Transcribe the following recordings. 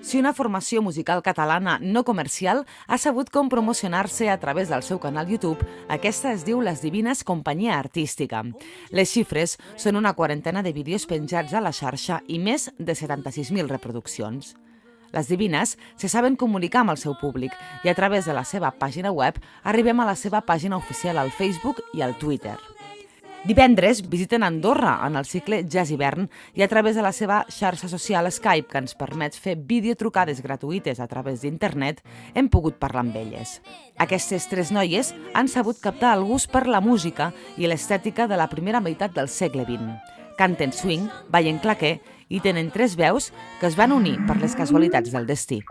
Si una formació musical catalana no comercial ha sabut com promocionar-se a través del seu canal YouTube, aquesta es diu Les Divines Companyia Artística. Les xifres són una quarantena de vídeos penjats a la xarxa i més de 76.000 reproduccions. Les Divines se saben comunicar amb el seu públic i a través de la seva pàgina web arribem a la seva pàgina oficial al Facebook i al Twitter. Divendres visiten Andorra en el cicle Jazz Hivern i a través de la seva xarxa social Skype, que ens permet fer videotrucades gratuïtes a través d'internet, hem pogut parlar amb elles. Aquestes tres noies han sabut captar el gust per la música i l'estètica de la primera meitat del segle XX. Canten swing, ballen claqué i tenen tres veus que es van unir per les casualitats del destí.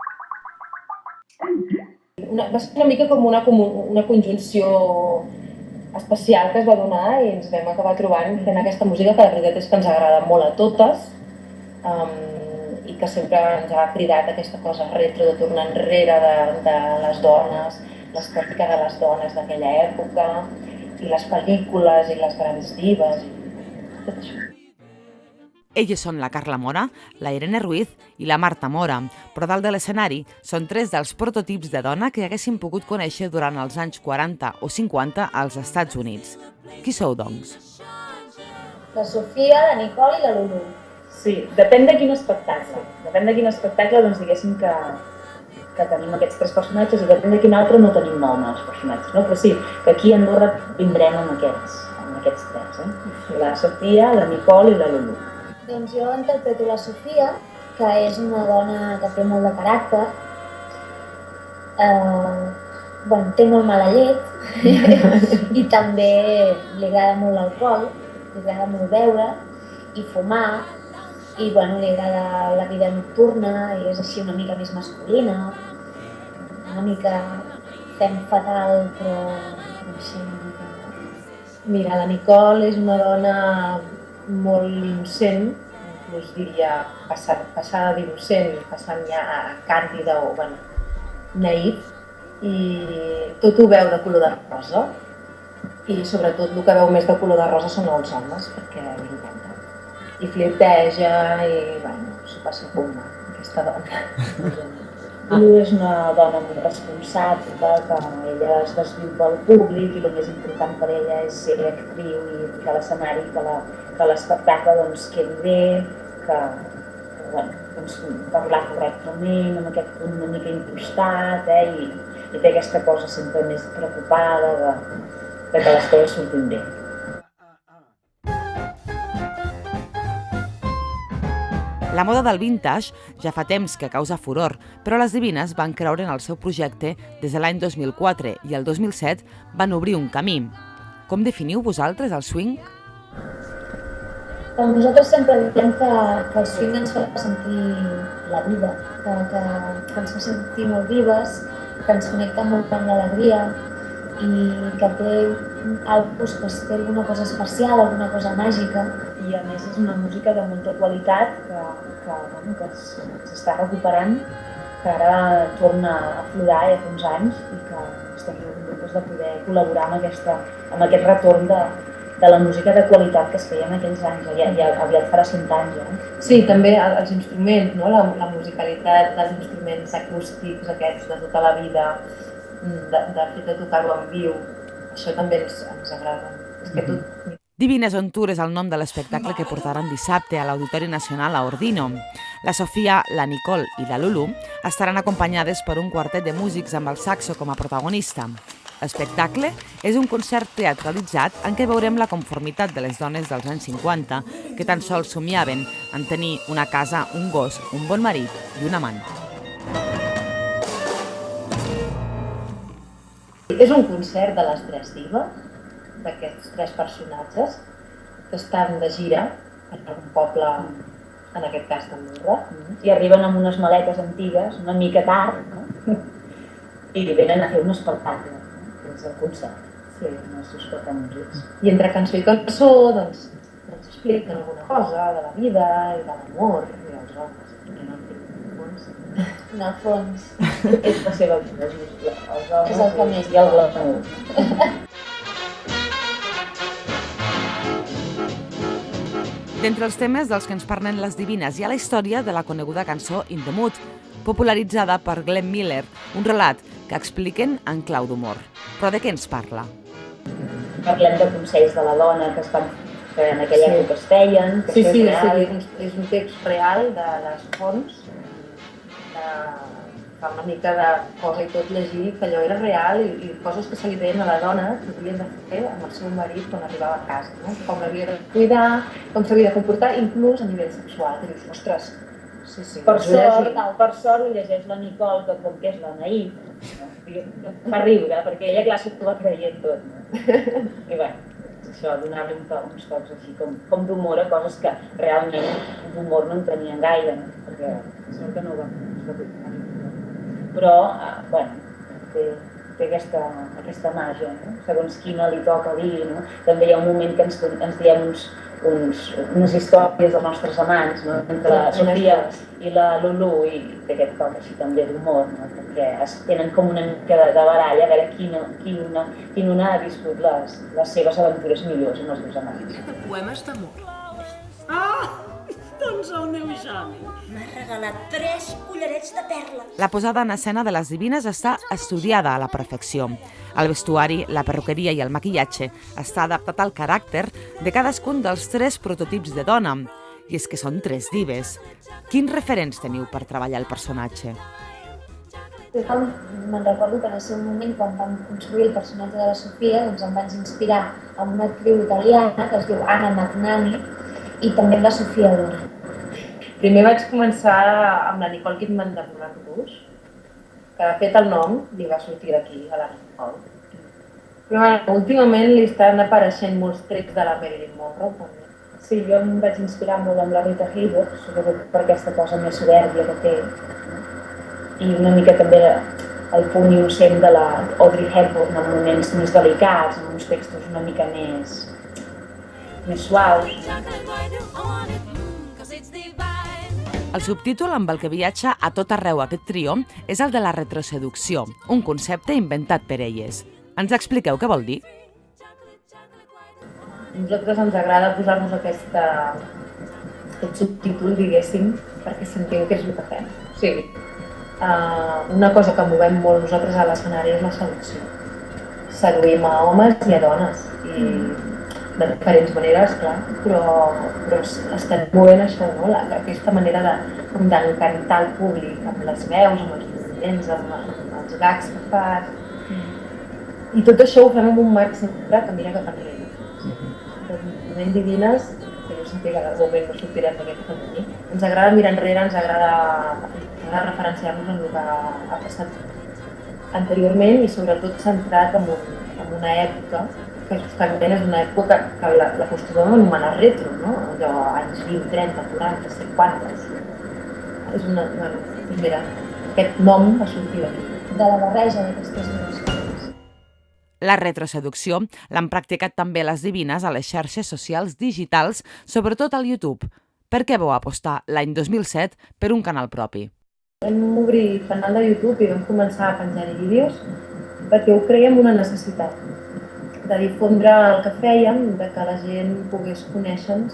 Va ser una mica com una conjunció especial que es va donar i ens vam acabar trobant fent aquesta música que la veritat és que ens agrada molt a totes i que sempre ens ha cridat aquesta cosa retro de tornar enrere de les dones, l'estètica de les dones d'aquella època i les pel·lícules i les grans dives i tot això. Elles són la Carla Mora, la Irene Ruiz i la Marta Mora, però dalt de l'escenari són tres dels prototips de dona que haguessin pogut conèixer durant els anys 40 o 50 als Estats Units. Qui sou, doncs? La Sofia, la Nicole i la Lulu. Sí, depèn de quin espectacle. Depèn de quin espectacle, doncs diguéssim que tenim aquests tres personatges i depèn de quin altre no tenim molt nous personatges, no? Però sí, que aquí a Andorra vindrem amb aquests tres, La Sofia, la Nicole i la Lulu. Doncs jo interpreto la Sofia, que és una dona que té molt de caràcter. Té molt mala llet i també li agrada molt l'alcohol, li agrada molt beure i fumar i li agrada la vida nocturna i és així una mica més masculina, una mica fem fatal però així una mica. Mira, la Nicole és una dona molt innocent, inclús diria passada d'innocent, passant ja a càndida o naïf, i tot ho veu de color de rosa i sobretot el que veu més de color de rosa són els homes, perquè li encanta. I flirteja i s'ho passa bomba, aquesta dona. Lulu és una dona molt responsable, que ella es desviu pel públic i el més important per ella és ser actriu i pujar a l'escenari, que l'espectacle quedi bé, que parlar correctament, amb aquest punt una mica impostat, i té aquesta cosa sempre més preocupada de que les coses surtin bé. La moda del vintage ja fa temps que causa furor, però les Divines van creure en el seu projecte des de l'any 2004 i el 2007 van obrir un camí. Com definiu vosaltres el swing? Nosaltres sempre diem que el swing ens fa sentir la vida, que ens fa sentir molt vives, que ens connecta molt amb l'alegria i que té alguna cosa especial, alguna cosa màgica. I a més és una música de molta qualitat que s'està recuperant, que ara torna a aflorar ja fa uns anys i que estem contents de poder col·laborar amb aquest retorn de la música de qualitat que es feia en aquells anys, ja aviat farà 5 anys. Sí, també els instruments, la musicalitat dels instruments acústics aquests de tota la vida, de fet de tocar-ho en viu, això també ens agrada. És que tot... Divines on Tour és el nom de l'espectacle que portaran dissabte a l'Auditori Nacional a Ordino. La Sofia, la Nicole i la Lulu estaran acompanyades per un quartet de músics amb el saxo com a protagonista. L'espectacle és un concert teatralitzat en què veurem la conformitat de les dones dels anys 50 que tan sols somiaven en tenir una casa, un gos, un bon marit i un amant. És un concert de les tres dives, d'aquests tres personatges, que estan de gira en un poble, en aquest cas d'Andorra, i arriben amb unes maletes antigues, una mica tard, i venen a fer un espectacle, que és el concert. Sí, els seus quatre músics. I entre cançó i cançó, doncs, expliquen alguna cosa de la vida i de l'amor i dels homes. En el fons. És la seva vida, els homes és el que més i el glamour. D'entre els temes dels que ens parlen les Divines hi ha la història de la coneguda cançó In the Mood, popularitzada per Glenn Miller, un relat que expliquen en clau d'humor. Però de què ens parla? Parlem de consells de la dona que en aquella època es feien. Sí, és un text real de les fonts, fa una mica de cosa i tot llegir que allò era real i coses que se li deien a la dona que havien de fer amb el seu marit quan arribava a casa, no? Com l'havia de cuidar, com s'havia de comportar, inclús a nivell sexual, que dius, ostres, sí. Per sort ho llegeix la Nicole, que com que és la naïf, fa riure, perquè ella clar s'ho va creient tot. I bé, això, donar-li uns tocs així com d'humor a coses que realment d'humor no en tenien gaire, no? Perquè sort que no ho va però, bueno, té aquesta màgia, no? Segons quina li toca dir, no? També hi ha un moment que ens diem unes històries dels nostres amants, no? Entre la Sofia i la Lulu, i té aquest toc així també d'humor, no? Perquè tenen com una mica de baralla a veure quin una ha viscut les seves aventures millors amb els seus amants. Poemes d'amor. Doncs el meu Jani m'ha regalat 3 collarets de perles. La posada en escena de les divines està estudiada a la perfecció. El vestuari, la perruqueria i el maquillatge està adaptat al caràcter de cadascun dels 3 prototips de dona. I és que són 3 dives. Quins referents teniu per treballar el personatge? Me'n recordo que en el seu moment, quan vam construir el personatge de la Sofia, doncs em vaig inspirar en una actriu italiana que es diu Anna Magnani i també en la Sofia Loren. Primer vaig començar amb la Nicole Kidman de Moulin Rouge, que de fet el nom li va sortir d'aquí, a la Nicole. Però últimament li estan apareixent molts trets de la Marilyn Monroe, també. Sí, jo em vaig inspirar molt amb la Rita Hayworth, sobretot per aquesta cosa més soberbia que té, i una mica també el punt innocent de la Audrey Hepburn en moments més delicats, en uns textos una mica més suaus. El subtítol amb el que viatja a tot arreu aquest trio és el de la retroseducció, un concepte inventat per elles. Ens expliqueu què vol dir? A nosaltres ens agrada posar-nos aquest subtítol, diguéssim, perquè sentiu que és el que fem. O sigui, una cosa que movem molt nosaltres a l'escenari és la seducció. Seduïm a homes i a dones, i de diferents maneres, clar, però estem movent això, no? Aquesta manera d'encantar el públic amb les veus, amb els moviments, amb els gags que fas. I tot això ho fem amb un marc sempre que mira cap enrere. Ben divines, que jo sempre que en algun moment no sortirem d'aquest femení, ens agrada mirar enrere, ens agrada referenciar-nos en el que ha passat anteriorment i sobretot centrat en una època que justament és una època que l'acostumem a anomenar retro, no? Allò, anys 20, 30, 40, 50. És una... Mira, aquest nom va sortir d'aquí. De la barreja d'aquestes dues coses. La retroseducció l'han practicat també les divines a les xarxes socials digitals, sobretot al YouTube. Per què vau apostar l'any 2007 per un canal propi? Vam obrir canal de YouTube i vam començar a penjar-hi vídeos perquè ho creiem una necessitat de difondre el que fèiem, de que la gent pogués conèixer-nos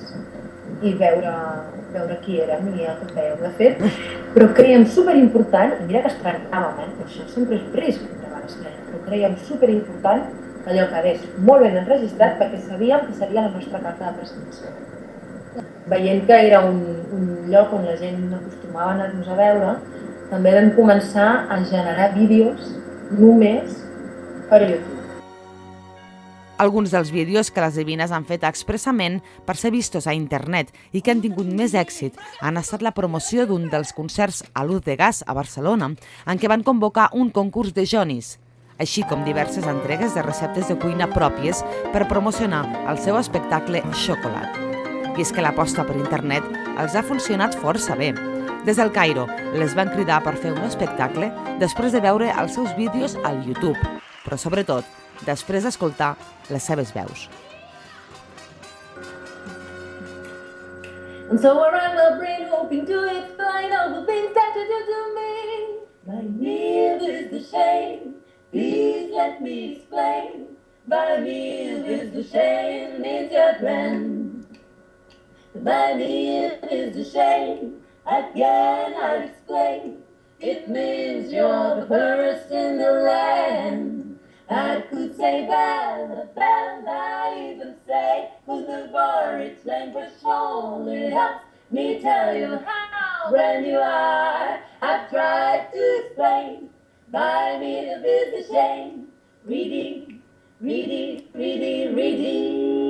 i veure qui érem i el que fèiem. De fet, però creiem superimportant, i mira que estrenàvem, però això sempre és un risc, però creiem superimportant que allò quedés molt ben enregistrat perquè sabíem que seria la nostra carta de presentació. Veient que era un lloc on la gent acostumava a anar-nos a veure, també vam començar a generar vídeos només per YouTube. Alguns dels vídeos que les divines han fet expressament per ser vistos a internet i que han tingut més èxit han estat la promoció d'un dels concerts a Luz de Gas a Barcelona, en què van convocar un concurs de jonis, així com diverses entregues de receptes de cuina pròpies per promocionar el seu espectacle Xocolat. I és que l'aposta per internet els ha funcionat força bé. Des del Cairo les van cridar per fer un espectacle després de veure els seus vídeos al YouTube, però sobretot després d'escoltar les seves veus. And so around the brain hoping to explain all the things that you do to me. By me is the shame, please let me explain. By me is the shame, it's your friend. By me is the shame, again I'll explain. It means you're the first in the land. I could say Bella, I even say who's the its language only helps me tell you how brand you are. I've tried to explain, by me to be the shame. Reading, reading, reading, reading.